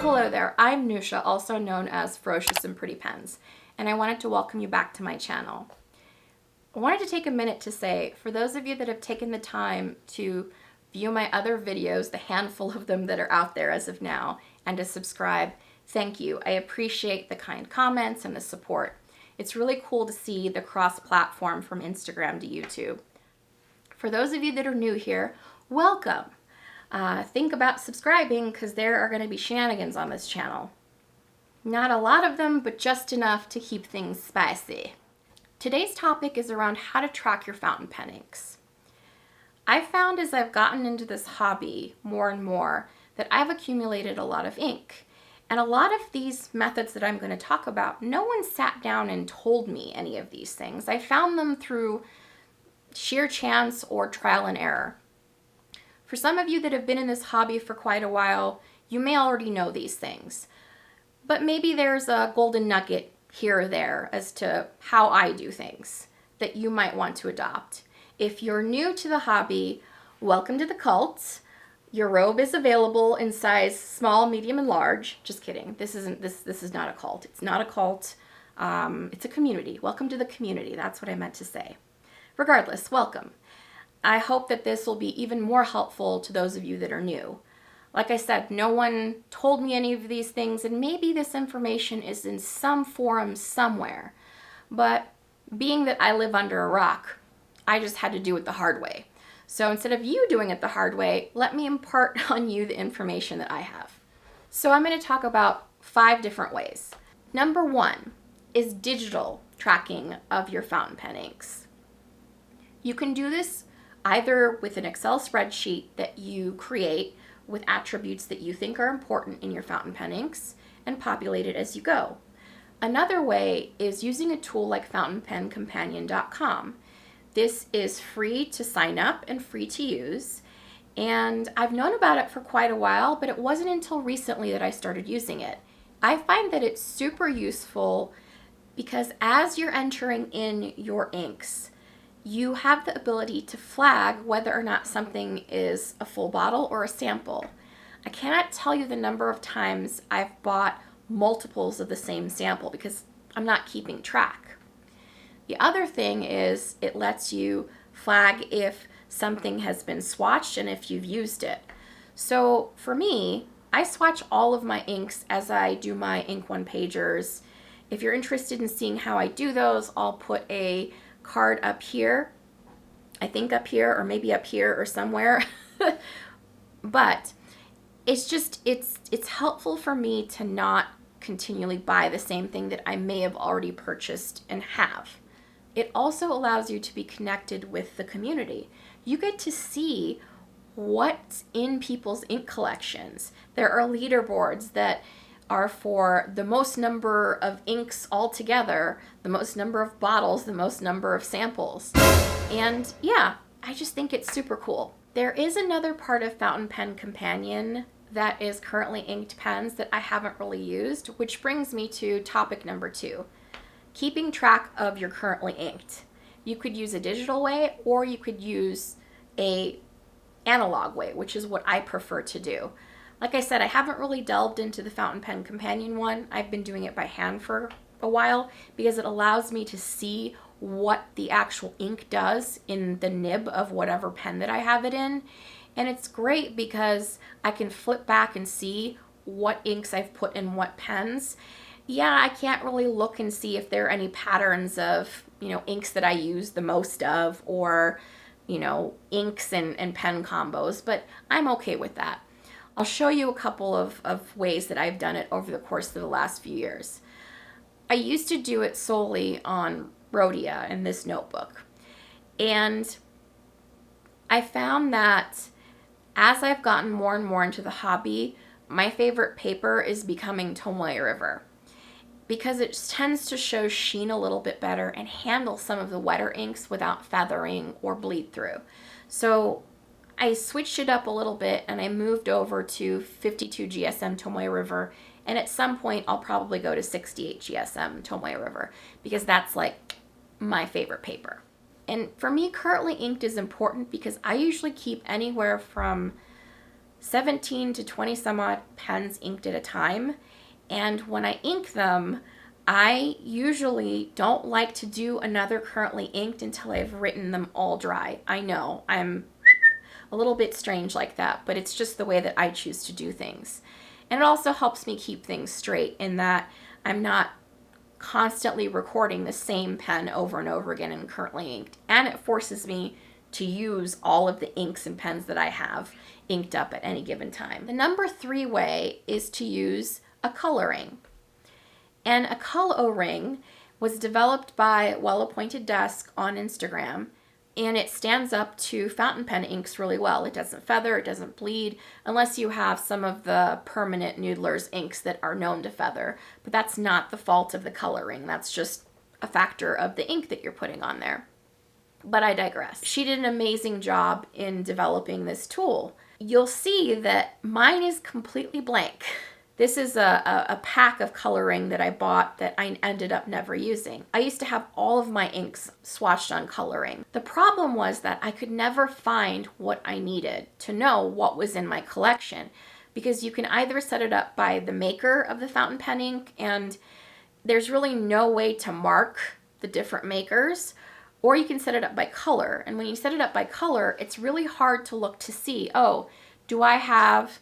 Hello there, I'm Newsha, also known as Ferocious and Pretty Pens, and I wanted to welcome you back to my channel. I wanted to take a minute to say, for those of you that have taken the time to view my other videos, the handful of them that are out there as of now, and to subscribe, thank you. I appreciate the kind comments and the support. It's really cool to see the cross-platform from Instagram to YouTube. For those of you that are new here, welcome. Think about subscribing because there are going to be shenanigans on this channel. Not a lot of them, but just enough to keep things spicy. Today's topic is around how to track your fountain pen inks. I've found as I've gotten into this hobby more and more that I've accumulated a lot of ink. And a lot of these methods that I'm going to talk about, no one sat down and told me any of these things. I found them through sheer chance or trial and error. For some of you that have been in this hobby for quite a while, you may already know these things. But maybe there's a golden nugget here or there as to how I do things that you might want to adopt. If you're new to the hobby, welcome to the cult. Your robe is available in size small, medium, and large. Just kidding. This is not a cult. It's not a cult. It's a community. Welcome to the community. That's what I meant to say. Regardless, welcome. I hope that this will be even more helpful to those of you that are new. Like I said, no one told me any of these things, and maybe this information is in some forum somewhere. But being that I live under a rock, I just had to do it the hard way. So instead of you doing it the hard way, let me impart on you the information that I have. So I'm going to talk about 5 different ways. Number 1 is digital tracking of your fountain pen inks. You can do this either with an Excel spreadsheet that you create with attributes that you think are important in your fountain pen inks and populate it as you go. Another way is using a tool like fountainpencompanion.com. This is free to sign up and free to use, and I've known about it for quite a while, but it wasn't until recently that I started using it. I find that it's super useful because as you're entering in your inks, you have the ability to flag whether or not something is a full bottle or a sample. I cannot tell you the number of times I've bought multiples of the same sample because I'm not keeping track. The other thing is it lets you flag if something has been swatched and if you've used it. So for me, I swatch all of my inks as I do my ink one-pagers. If you're interested in seeing how I do those, I'll put a card up here, I think up here or maybe up here or somewhere. But it's helpful for me to not continually buy the same thing that I may have already purchased and have. It also allows you to be connected with the community. You get to see what's in people's ink collections. There are leaderboards that are for the most number of inks altogether, the most number of bottles, the most number of samples. And yeah, I just think it's super cool. There is another part of Fountain Pen Companion that is currently inked pens that I haven't really used, which brings me to topic number 2, keeping track of your currently inked. You could use a digital way or you could use a analog way, which is what I prefer to do. Like I said, I haven't really delved into the Fountain Pen Companion one. I've been doing it by hand for a while because it allows me to see what the actual ink does in the nib of whatever pen that I have it in. And it's great because I can flip back and see what inks I've put in what pens. Yeah, I can't really look and see if there are any patterns of, inks that I use the most of or, inks and pen combos, but I'm okay with that. I'll show you a couple of ways that I've done it over the course of the last few years. I used to do it solely on Rhodia in this notebook. And I found that as I've gotten more and more into the hobby, my favorite paper is becoming Tomoe River because it tends to show sheen a little bit better and handle some of the wetter inks without feathering or bleed through. So I switched it up a little bit and I moved over to 52 GSM Tomoe River, and at some point I'll probably go to 68 GSM Tomoe River because that's like my favorite paper. And for me, currently inked is important because I usually keep anywhere from 17 to 20 some odd pens inked at a time. And when I ink them, I usually don't like to do another currently inked until I've written them all dry. I know I'm a little bit strange like that, but it's just the way that I choose to do things. And it also helps me keep things straight in that I'm not constantly recording the same pen over and over again and currently inked. And it forces me to use all of the inks and pens that I have inked up at any given time. The number 3 way is to use a coloring. And a Col-o-ring was developed by Well Appointed Desk on Instagram, and it stands up to fountain pen inks really well. It doesn't feather, it doesn't bleed, unless you have some of the permanent Noodler's inks that are known to feather. But that's not the fault of the coloring. That's just a factor of the ink that you're putting on there. But I digress. She did an amazing job in developing this tool. You'll see that mine is completely blank. This is a pack of coloring that I bought that I ended up never using. I used to have all of my inks swatched on coloring. The problem was that I could never find what I needed to know what was in my collection, because you can either set it up by the maker of the fountain pen ink, and there's really no way to mark the different makers, or you can set it up by color. And when you set it up by color, it's really hard to look to see, oh, do I have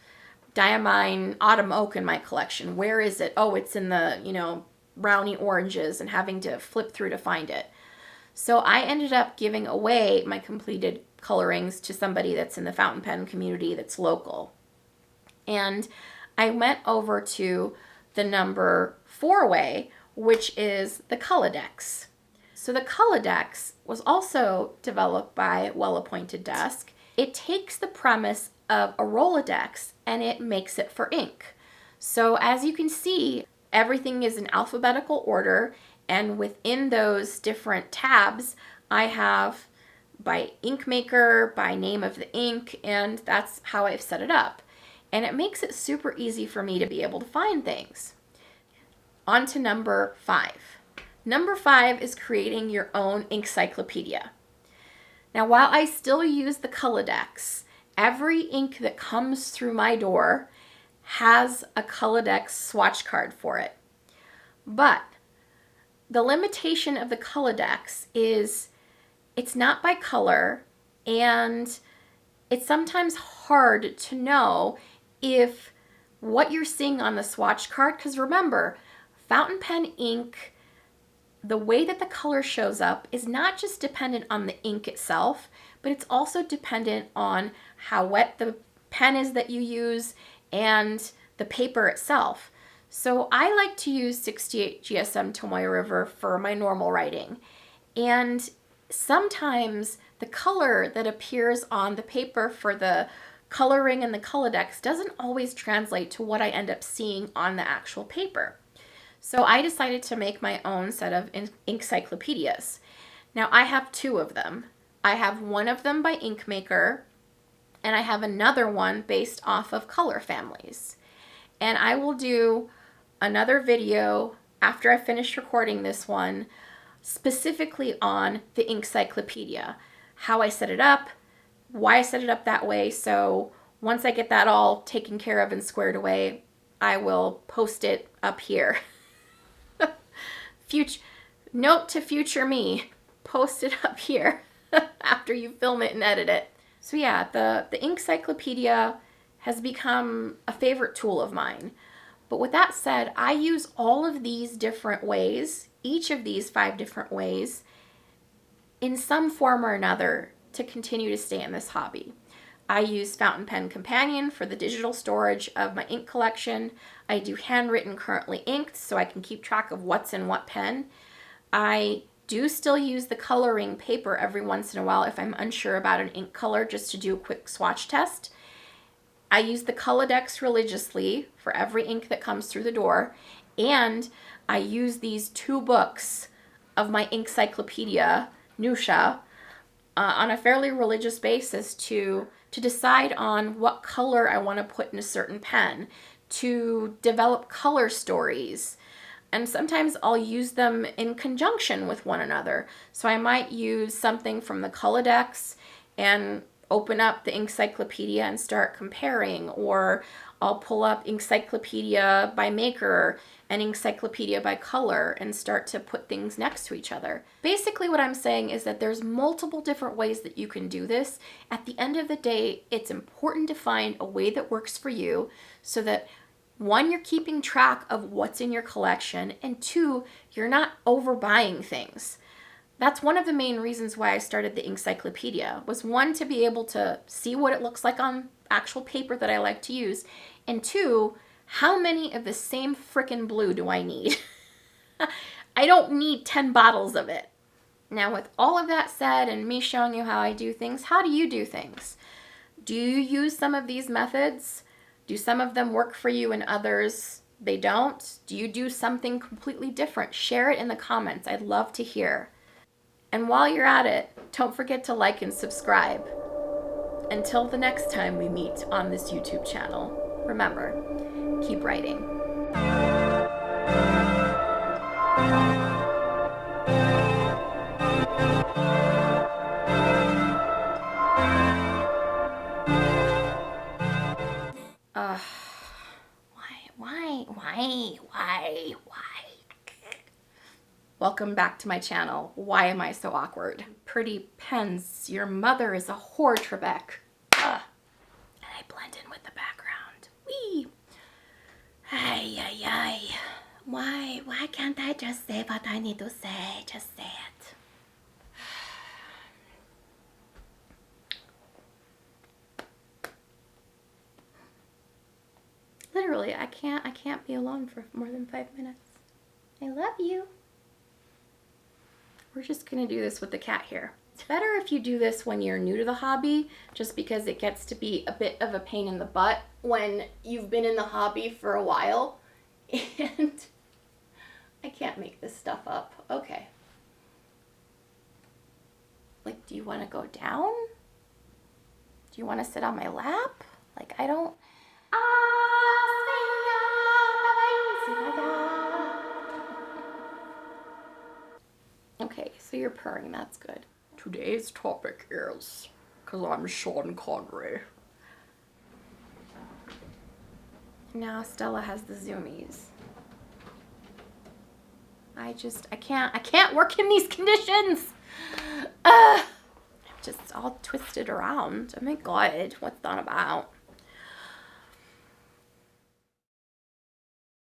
Diamine Autumn Oak in my collection? Where is it? Oh, it's in the, brownie oranges, and having to flip through to find it. So I ended up giving away my completed colorings to somebody that's in the fountain pen community that's local. And I went over to the number 4 way, which is the Col-o-dex. So the Col-o-dex was also developed by Well Appointed Desk. It takes the premise of a Rolodex and it makes it for ink. So as you can see, everything is in alphabetical order, and within those different tabs, I have by ink maker, by name of the ink, and that's how I've set it up. And it makes it super easy for me to be able to find things. On to number 5. Number 5 is creating your own Ink-cyclopedia. Now, while I still use the Col-o-dex, every ink that comes through my door has a Col-o-dex swatch card for it. But the limitation of the Col-o-dex is it's not by color, and it's sometimes hard to know if what you're seeing on the swatch card, because remember, fountain pen ink, the way that the color shows up is not just dependent on the ink itself, but it's also dependent on how wet the pen is that you use and the paper itself. So I like to use 68 GSM Tomoe River for my normal writing. And sometimes the color that appears on the paper for the coloring and the Col-o-dex doesn't always translate to what I end up seeing on the actual paper. So I decided to make my own set of Ink-cyclopedias. Now I have 2 of them. I have one of them by Ink Maker, and I have another one based off of color families. And I will do another video after I finish recording this one specifically on the Ink-cyclopedia, how I set it up, why I set it up that way. So once I get that all taken care of and squared away, I will post it up here. Note to future me, post it up here after you film it and edit it. So yeah, the Ink-cyclopedia has become a favorite tool of mine. But with that said, I use all of these different ways, each of these 5 different ways, in some form or another to continue to stay in this hobby. I use Fountain Pen Companion for the digital storage of my ink collection. I do handwritten currently inked so I can keep track of what's in what pen. I do still use the coloring paper every once in a while if I'm unsure about an ink color, just to do a quick swatch test. I use the Col-o-dex religiously for every ink that comes through the door, and I use these 2 books of my Ink-cyclopedia Newsha on a fairly religious basis to decide on what color I want to put in a certain pen, to develop color stories. And sometimes I'll use them in conjunction with one another. So I might use something from the Col-o-dex and open up the Ink-cyclopedia and start comparing, or I'll pull up Ink-cyclopedia by maker and Ink-cyclopedia by color and start to put things next to each other. Basically what I'm saying is that there's multiple different ways that you can do this. At the end of the day, it's important to find a way that works for you so that one, you're keeping track of what's in your collection, and two, you're not overbuying things. That's one of the main reasons why I started the Ink-cyclopedia, was one, to be able to see what it looks like on actual paper that I like to use, and two, how many of the same frickin' blue do I need? I don't need 10 bottles of it. Now, with all of that said and me showing you how I do things, how do you do things? Do you use some of these methods? Do some of them work for you and others they don't? Do you do something completely different? Share it in the comments. I'd love to hear. And while you're at it, don't forget to like and subscribe. Until the next time we meet on this YouTube channel, remember, keep writing. Why? Welcome back to my channel. Why am I so awkward? Pretty pens. Your mother is a whore, Trebek. And I blend in with the background. Wee. Ay. Why can't I just say what I need to say? Just say it. Literally, I can't be alone for more than 5 minutes. I love you. We're just gonna do this with the cat here. It's better if you do this when you're new to the hobby, just because it gets to be a bit of a pain in the butt when you've been in the hobby for a while. And I can't make this stuff up. Okay. Like, do you want to go down? Do you want to sit on my lap? Like, I don't... Okay, so you're purring, that's good. Today's topic is, because I'm Sean Connery. Now Stella has the zoomies. I can't work in these conditions! I'm just all twisted around. Oh my god, what's that about?